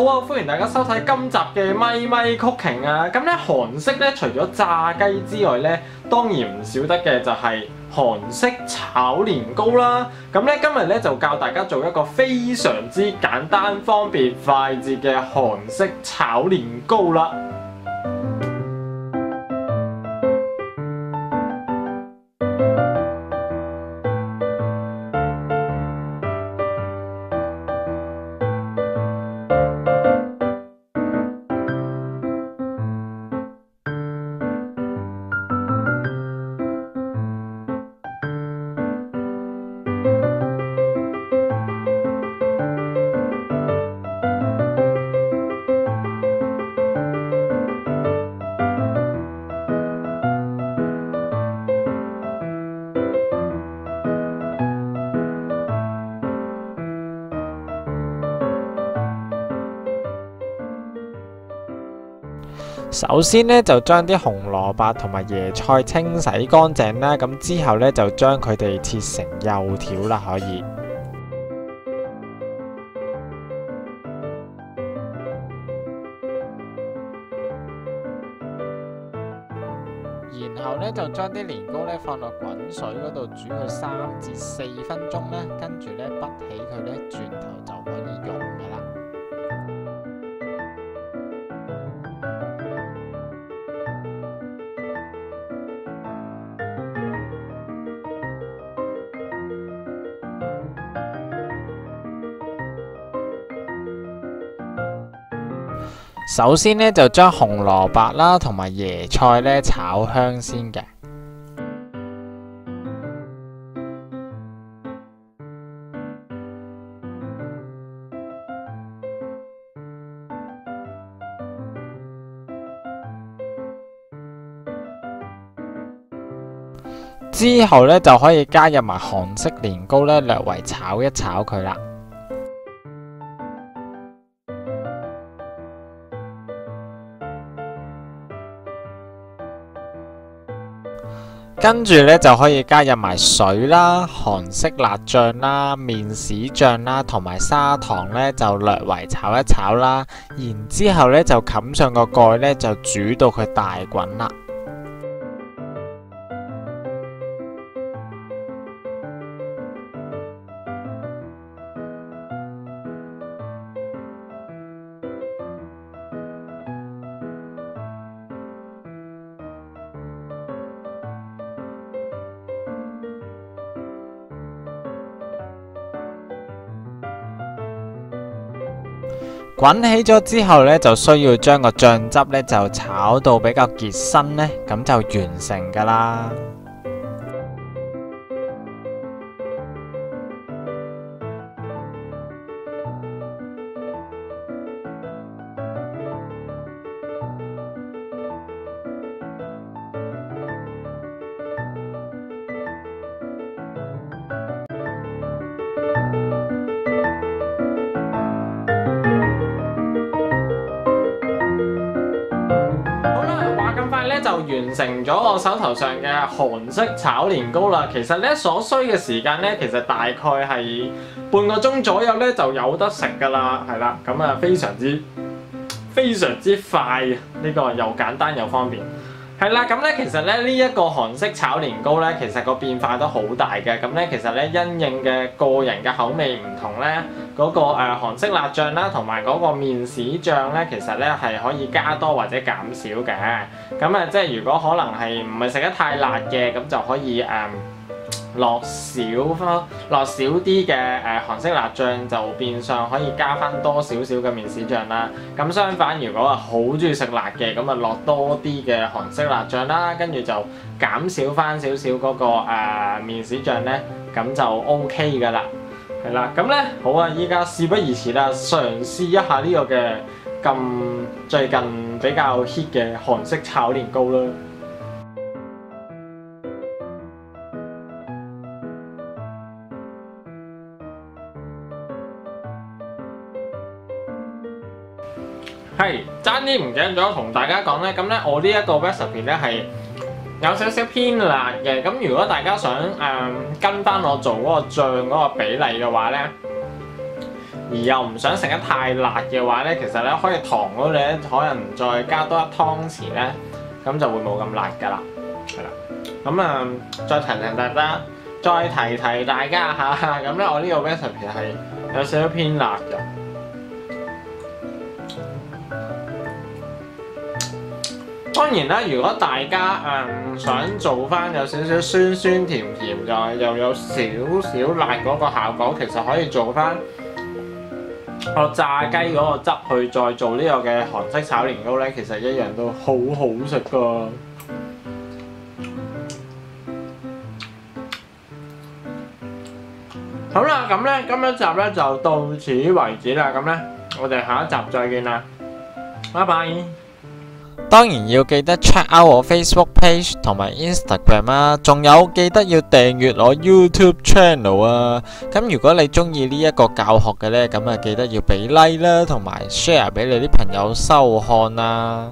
好啊，歡迎大家收睇今集嘅咪咪 Cooking 啊！咁咧韓式咧，除咗炸雞之外咧，當然唔少得嘅就係韓式炒年糕啦。咁咧今日咧就教大家做一個非常之簡單、方便、快捷嘅韓式炒年糕啦。首先咧就將啲紅蘿蔔同埋椰菜清洗乾淨啦，咁之後咧就將佢哋切成幼條啦，可以。然後咧就將啲年糕咧放落滾水嗰度煮佢3至4分鐘咧，跟住咧潷起佢咧，轉頭就可以用噶啦。首先咧就將紅蘿蔔啦同埋椰菜咧炒香先嘅，之後咧就可以加入埋韓式年糕咧，略為炒一炒佢啦。跟住咧就可以加入埋水啦、韓式辣醬啦、麵豉醬啦，同埋砂糖咧就略為炒一炒啦。然之後咧就冚上個蓋咧，就煮到佢大滾啦。滾起咗之後咧，就需要將個醬汁咧就炒到比較結身咧，咁就完成㗎啦。就完成咗我手頭上嘅韓式炒年糕啦。其實咧所需嘅時間咧，其實大概係半個鐘左右咧就有得食㗎啦，係啦，咁啊非常之快啊！呢個又簡單又方便。係啦，咁咧其實咧呢一個韓式炒年糕咧，其實個變化都好大嘅。咁咧其實咧因應嘅個人嘅口味唔同咧，嗰個韓式辣醬啦，同埋嗰個麵豉醬咧，其實咧係可以加多或者減少嘅。咁啊，即係如果可能係唔係食得太辣嘅，咁就可以落少啲嘅韓式辣醬，就變相可以加翻多少少嘅麵豉醬啦。咁相反，如果係好中意食辣嘅，咁啊落多啲嘅韓式辣醬啦，跟住就減少翻少少嗰個麵豉醬咧，咁就 OK 噶啦。係啦，咁咧好啊，依家事不宜遲啦，嘗試一下呢個嘅咁最近比較 hit 嘅韓式炒年糕啦。係，爭啲唔記得咗同大家講咧，咁咧我呢一個 recipe 咧係有少少偏辣嘅，咁如果大家想跟翻我做嗰個醬嗰個比例嘅話咧，而又唔想食得太辣嘅話咧，其實咧可以糖嗰度咧可能再加多一湯匙咧，咁就會冇咁辣㗎啦。係啦，咁啊再提提大家嚇，咁咧我呢個 recipe 係有少少偏辣嘅。當然啦，如果大家想做翻有少少酸酸甜甜又有少少辣嗰個效果，其實可以做翻個炸雞嗰個汁去再做呢個嘅韓式炒年糕咧，其實一樣都好好食㗎。好啦，咁咧今一集咧就到此為止啦。咁咧我哋下一集再見啦，拜拜。當然要記得 check out 我 Facebook page 同埋 Instagram 啊，仲有記得要訂閱我 YouTube channel 啊。咁如果你中意呢一個教學嘅呢，咁啊記得要俾 like 啦，同埋 share 俾你啲朋友收看啦。